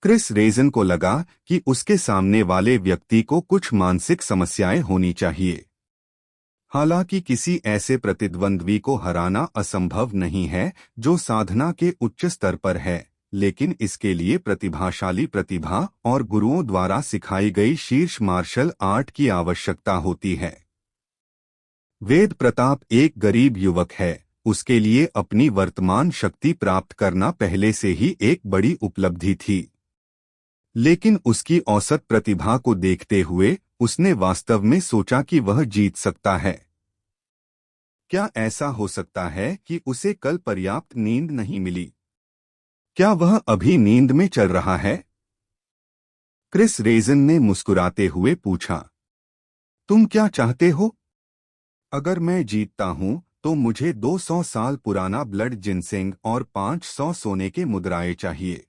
Chris raisin को लगा कि उसके सामने वाले व्यक्ति को कुछ मानसिक समस्याएं होनी चाहिए। हालांकि किसी ऐसे प्रतिद्वंद्वी को हराना असंभव नहीं है जो साधना के उच्च स्तर पर है, लेकिन इसके लिए प्रतिभाशाली प्रतिभा और गुरुओं द्वारा सिखाई गई शीर्ष मार्शल आर्ट की आवश्यकता होती है। वेद प्रताप एक गरीब युवक है। उसके लिए अपनी वर्तमान शक्ति प्राप्त करना पहले से ही एक बड़ी उपलब्धि थी, लेकिन उसकी औसत प्रतिभा को देखते हुए उसने वास्तव में सोचा कि वह जीत सकता है। क्या ऐसा हो सकता है कि उसे कल पर्याप्त नींद नहीं मिली? क्या वह अभी नींद में चल रहा है? क्रिस रेजन ने मुस्कुराते हुए पूछा, तुम क्या चाहते हो? अगर मैं जीतता हूं तो मुझे 200 साल पुराना ब्लड जिनसिंग और 500 सोने के मुद्राएं चाहिए।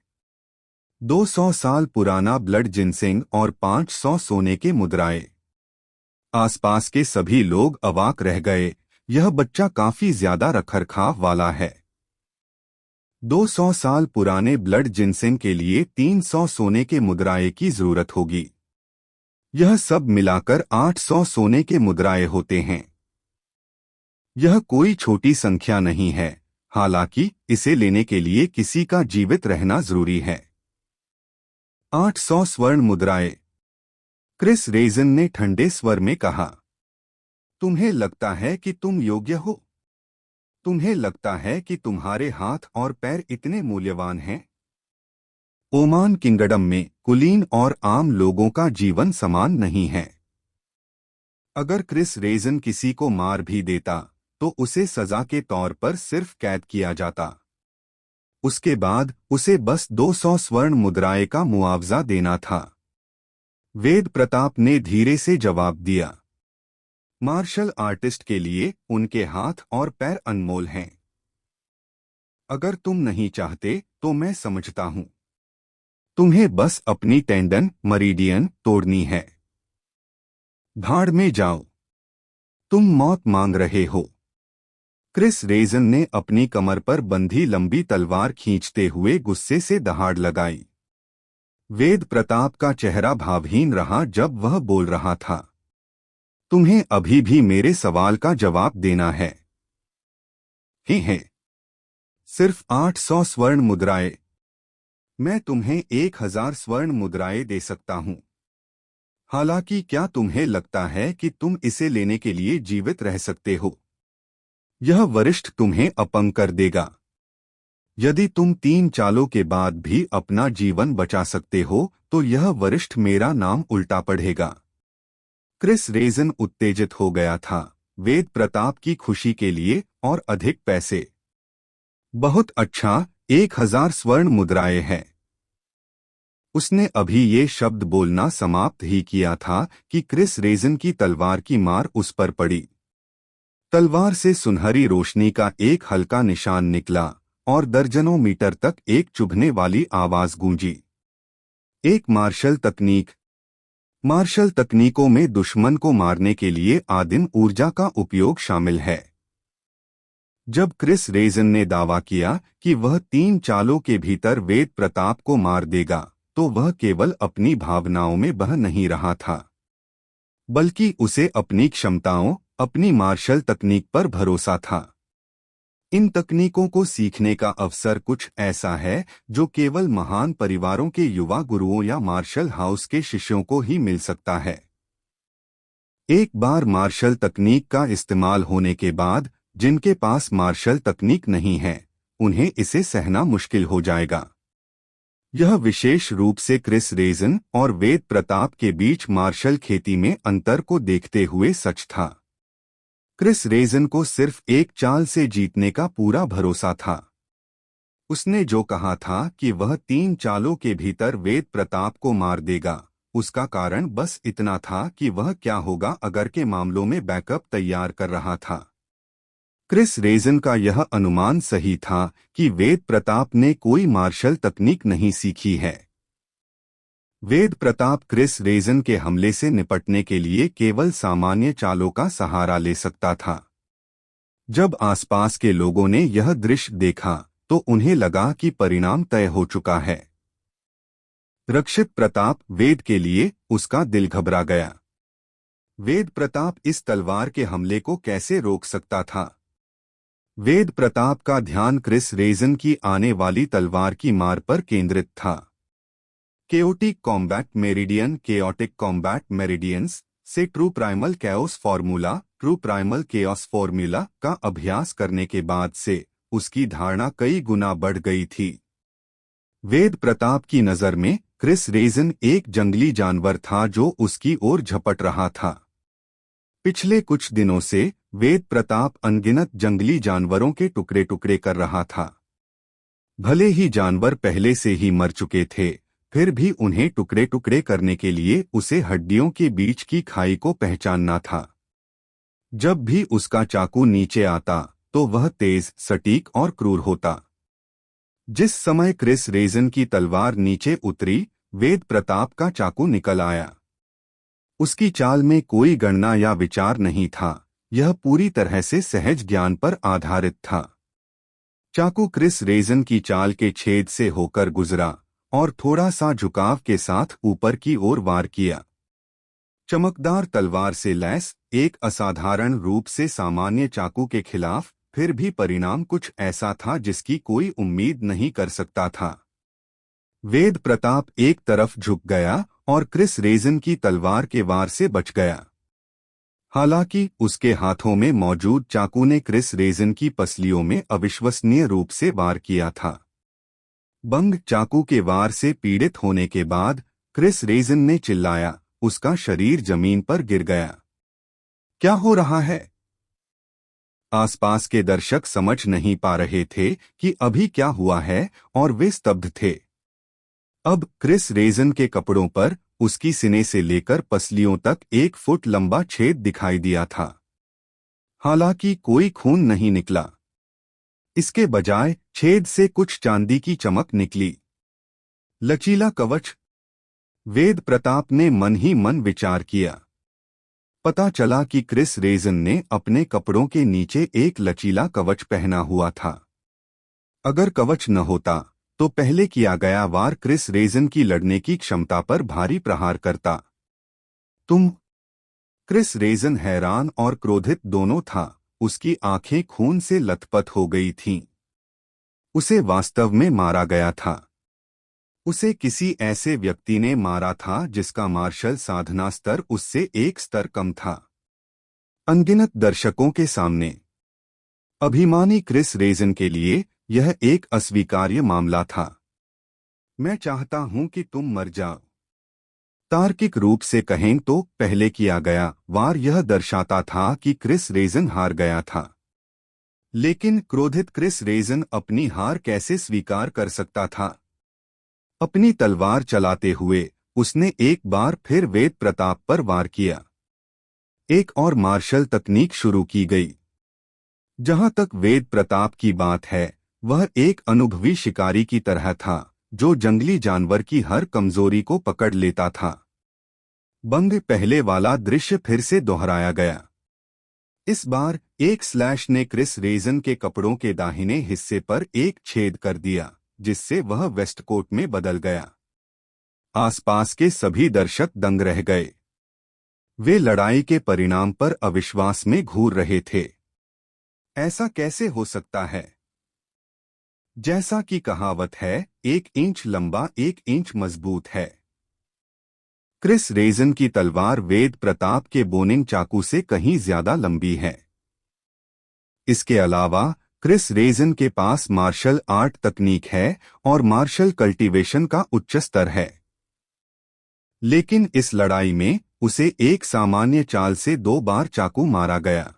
200 साल पुराना ब्लड जिनसिंग और 500 सोने के मुद्राएं। आसपास के सभी लोग अवाक रह गए। यह बच्चा काफी ज्यादा रखरखाव वाला है। 200 साल पुराने ब्लड जिनसिंग के लिए 300 सोने के मुद्राएं की जरूरत होगी। यह सब मिलाकर 800 सोने के मुद्राएं होते हैं। यह कोई छोटी संख्या नहीं है, हालांकि इसे लेने के लिए किसी का जीवित रहना जरूरी है। 800 स्वर्ण मुद्राएं, क्रिस रेजन ने ठंडे स्वर में कहा। तुम्हें लगता है कि तुम योग्य हो? तुम्हें लगता है कि तुम्हारे हाथ और पैर इतने मूल्यवान हैं? ओमान किंगडम में कुलीन और आम लोगों का जीवन समान नहीं है। अगर क्रिस रेजन किसी को मार भी देता तो उसे सजा के तौर पर सिर्फ कैद किया जाता। उसके बाद उसे बस 200 स्वर्ण मुद्राएं का मुआवजा देना था। वेद प्रताप ने धीरे से जवाब दिया, मार्शल आर्टिस्ट के लिए उनके हाथ और पैर अनमोल हैं। अगर तुम नहीं चाहते तो मैं समझता हूं। तुम्हें बस अपनी टेंडन मरीडियन तोड़नी है। भाड़ में जाओ। तुम मौत मांग रहे हो। क्रिस रेजन ने अपनी कमर पर बंधी लंबी तलवार खींचते हुए गुस्से से दहाड़ लगाई। वेद प्रताप का चेहरा भावहीन रहा जब वह बोल रहा था, तुम्हें अभी भी मेरे सवाल का जवाब देना है। ही सिर्फ 800 स्वर्ण मुद्राएं। मैं तुम्हें 1000 स्वर्ण मुद्राएं दे सकता हूं। हालांकि क्या तुम्हें लगता है कि तुम इसे लेने के लिए जीवित रह सकते हो? यह वरिष्ठ तुम्हें अपंग कर देगा। यदि तुम 3 चालों के बाद भी अपना जीवन बचा सकते हो तो यह वरिष्ठ मेरा नाम उल्टा पढ़ेगा। क्रिस रेजन उत्तेजित हो गया था। वेद प्रताप की खुशी के लिए और अधिक पैसे। बहुत अच्छा, 1000 स्वर्ण मुद्राएं हैं। उसने अभी ये शब्द बोलना समाप्त ही किया था कि क्रिस रेजन की तलवार की मार उस पर पड़ी। तलवार से सुनहरी रोशनी का एक हल्का निशान निकला और दर्जनों मीटर तक एक चुभने वाली आवाज गूंजी। एक मार्शल तकनीक। मार्शल तकनीकों में दुश्मन को मारने के लिए आदिम ऊर्जा का उपयोग शामिल है। जब क्रिस रेजन ने दावा किया कि वह 3 चालों के भीतर वेद प्रताप को मार देगा तो वह केवल अपनी भावनाओं में बह नहीं रहा था, बल्कि उसे अपनी क्षमताओं, अपनी मार्शल तकनीक पर भरोसा था। इन तकनीकों को सीखने का अवसर कुछ ऐसा है जो केवल महान परिवारों के युवा गुरुओं या मार्शल हाउस के शिष्यों को ही मिल सकता है। एक बार मार्शल तकनीक का इस्तेमाल होने के बाद जिनके पास मार्शल तकनीक नहीं है, उन्हें इसे सहना मुश्किल हो जाएगा। यह विशेष रूप से क्रिस रेजन और वेद प्रताप के बीच मार्शल खेती में अंतर को देखते हुए सच था। क्रिस रेजन को सिर्फ एक चाल से जीतने का पूरा भरोसा था। उसने जो कहा था कि वह 3 चालों के भीतर वेद प्रताप को मार देगा, उसका कारण बस इतना था कि वह क्या होगा अगर के मामलों में बैकअप तैयार कर रहा था। क्रिस रेजन का यह अनुमान सही था कि वेद प्रताप ने कोई मार्शल तकनीक नहीं सीखी है। वेद प्रताप क्रिस रेजन के हमले से निपटने के लिए केवल सामान्य चालों का सहारा ले सकता था। जब आसपास के लोगों ने यह दृश्य देखा तो उन्हें लगा कि परिणाम तय हो चुका है। रक्षित प्रताप वेद के लिए उसका दिल घबरा गया। वेद प्रताप इस तलवार के हमले को कैसे रोक सकता था? वेद प्रताप का ध्यान क्रिस रेजन की आने वाली तलवार की मार पर केंद्रित था। Chaotic combat meridian chaotic combat meridians से ट्रू प्राइमल कैओस फॉर्मूला का अभ्यास करने के बाद से उसकी धारणा कई गुना बढ़ गई थी। वेद प्रताप की नज़र में क्रिस रेजन एक जंगली जानवर था जो उसकी ओर झपट रहा था। पिछले कुछ दिनों से वेद प्रताप अनगिनत जंगली जानवरों के टुकड़े टुकड़े कर रहा था। भले ही जानवर पहले से ही मर चुके थे, फिर भी उन्हें टुकड़े टुकड़े करने के लिए उसे हड्डियों के बीच की खाई को पहचानना था। जब भी उसका चाकू नीचे आता तो वह तेज, सटीक और क्रूर होता। जिस समय क्रिस रेजन की तलवार नीचे उतरी, वेद प्रताप का चाकू निकल आया। उसकी चाल में कोई गणना या विचार नहीं था, यह पूरी तरह से सहज ज्ञान पर आधारित था। चाकू क्रिस रेजन की चाल के छेद से होकर गुजरा और थोड़ा सा झुकाव के साथ ऊपर की ओर वार किया। चमकदार तलवार से लैस एक असाधारण रूप से सामान्य चाकू के खिलाफ फिर भी परिणाम कुछ ऐसा था जिसकी कोई उम्मीद नहीं कर सकता था। वेद प्रताप एक तरफ झुक गया और क्रिस रेजन की तलवार के वार से बच गया। हालांकि उसके हाथों में मौजूद चाकू ने क्रिस रेजन की पसलियों में अविश्वसनीय रूप से वार किया था। बंग चाकू के वार से पीड़ित होने के बाद क्रिस रेजन ने चिल्लाया, उसका शरीर जमीन पर गिर गया। क्या हो रहा है? आसपास के दर्शक समझ नहीं पा रहे थे कि अभी क्या हुआ है और वे स्तब्ध थे। अब क्रिस रेजन के कपड़ों पर उसकी सीने से लेकर पसलियों तक 1 फुट लंबा छेद दिखाई दिया था। हालांकि कोई खून नहीं निकला। इसके बजाय छेद से कुछ चांदी की चमक निकली। लचीला कवच। वेद प्रताप ने मन ही मन विचार किया। पता चला कि क्रिस रेजन ने अपने कपड़ों के नीचे एक लचीला कवच पहना हुआ था। अगर कवच न होता तो पहले किया गया वार क्रिस रेजन की लड़ने की क्षमता पर भारी प्रहार करता। तुम? क्रिस रेजन हैरान और क्रोधित दोनों था। उसकी आंखें खून से लथपथ हो गई थीं। उसे वास्तव में मारा गया था। उसे किसी ऐसे व्यक्ति ने मारा था जिसका मार्शल साधना स्तर उससे 1 स्तर कम था। अनगिनत दर्शकों के सामने अभिमानी क्रिस रेजन के लिए यह एक अस्वीकार्य मामला था। मैं चाहता हूं कि तुम मर जाओ। तार्किक रूप से कहें तो पहले किया गया वार यह दर्शाता था कि क्रिस रेजन हार गया था। लेकिन क्रोधित क्रिस रेजन अपनी हार कैसे स्वीकार कर सकता था? अपनी तलवार चलाते हुए उसने एक बार फिर वेद प्रताप पर वार किया। एक और मार्शल तकनीक शुरू की गई। जहां तक वेद प्रताप की बात है, वह एक अनुभवी शिकारी की तरह था जो जंगली जानवर की हर कमजोरी को पकड़ लेता था। बंग पहले वाला दृश्य फिर से दोहराया गया। इस बार एक स्लैश ने क्रिस रेजन के कपड़ों के दाहिने हिस्से पर एक छेद कर दिया, जिससे वह वेस्टकोट में बदल गया। आसपास के सभी दर्शक दंग रह गए। वे लड़ाई के परिणाम पर अविश्वास में घूर रहे थे। ऐसा कैसे हो सकता है? जैसा कि कहावत है, 1 इंच लंबा 1 इंच मजबूत है। क्रिस रेजन की तलवार वेद प्रताप के बोनिंग चाकू से कहीं ज्यादा लंबी है। इसके अलावा क्रिस रेजन के पास मार्शल आर्ट तकनीक है और मार्शल कल्टीवेशन का उच्च स्तर है। लेकिन इस लड़ाई में उसे एक सामान्य चाल से 2 बार चाकू मारा गया।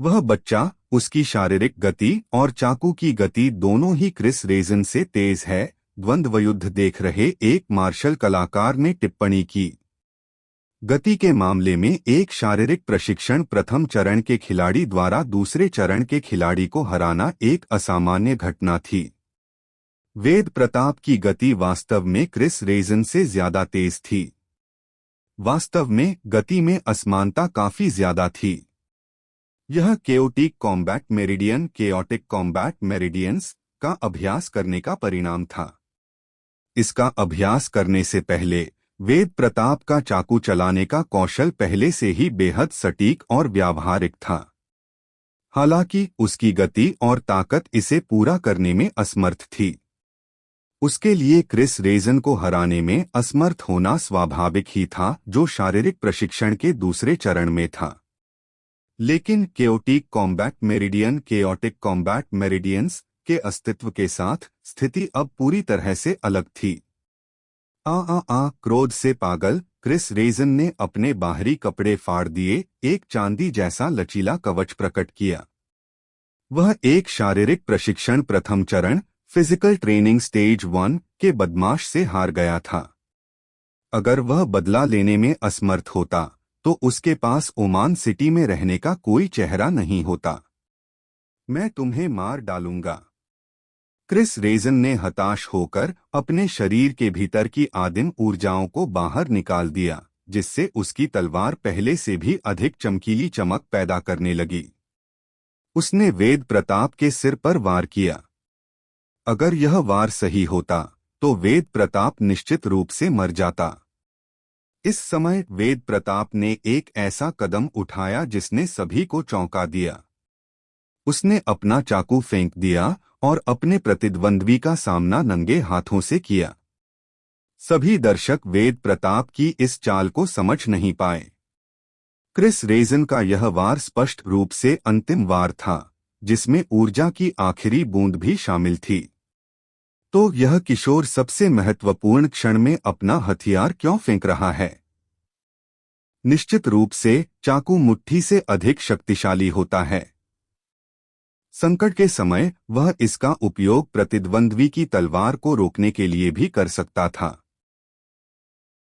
वह बच्चा, उसकी शारीरिक गति और चाकू की गति दोनों ही क्रिस रेजन से तेज है। द्वंद्व युद्ध देख रहे एक मार्शल कलाकार ने टिप्पणी की। गति के मामले में एक शारीरिक प्रशिक्षण प्रथम चरण के खिलाड़ी द्वारा दूसरे चरण के खिलाड़ी को हराना एक असामान्य घटना थी। वेद प्रताप की गति वास्तव में क्रिस रेजन से ज्यादा तेज थी। वास्तव में गति में असमानता काफी ज्यादा थी। यह केओटिक कॉम्बैट मेरिडियंस का अभ्यास करने का परिणाम था। इसका अभ्यास करने से पहले वेद प्रताप का चाकू चलाने का कौशल पहले से ही बेहद सटीक और व्यावहारिक था। हालांकि उसकी गति और ताकत इसे पूरा करने में असमर्थ थी। उसके लिए क्रिस रेजन को हराने में असमर्थ होना स्वाभाविक ही था, जो शारीरिक प्रशिक्षण के दूसरे चरण में था। लेकिन केओटिक कॉम्बैट मेरिडियंस के अस्तित्व के साथ स्थिति अब पूरी तरह से अलग थी। क्रोध से पागल क्रिस रेजन ने अपने बाहरी कपड़े फाड़ दिए, एक चांदी जैसा लचीला कवच प्रकट किया। वह एक शारीरिक प्रशिक्षण प्रथम चरण फिजिकल ट्रेनिंग स्टेज 1 के बदमाश से हार गया था। अगर वह बदला लेने में असमर्थ होता तो उसके पास ओमान सिटी में रहने का कोई चेहरा नहीं होता। मैं तुम्हें मार डालूंगा। क्रिस रेजन ने हताश होकर अपने शरीर के भीतर की आदिम ऊर्जाओं को बाहर निकाल दिया, जिससे उसकी तलवार पहले से भी अधिक चमकीली चमक पैदा करने लगी। उसने वेद प्रताप के सिर पर वार किया। अगर यह वार सही होता तो वेद प्रताप निश्चित रूप से मर जाता। इस समय वेद प्रताप ने एक ऐसा कदम उठाया जिसने सभी को चौंका दिया। उसने अपना चाकू फेंक दिया और अपने प्रतिद्वंद्वी का सामना नंगे हाथों से किया। सभी दर्शक वेद प्रताप की इस चाल को समझ नहीं पाए। क्रिस रेजन का यह वार स्पष्ट रूप से अंतिम वार था, जिसमें ऊर्जा की आखिरी बूंद भी शामिल थी। तो यह किशोर सबसे महत्वपूर्ण क्षण में अपना हथियार क्यों फेंक रहा है? निश्चित रूप से चाकू मुट्ठी से अधिक शक्तिशाली होता है। संकट के समय वह इसका उपयोग प्रतिद्वंद्वी की तलवार को रोकने के लिए भी कर सकता था।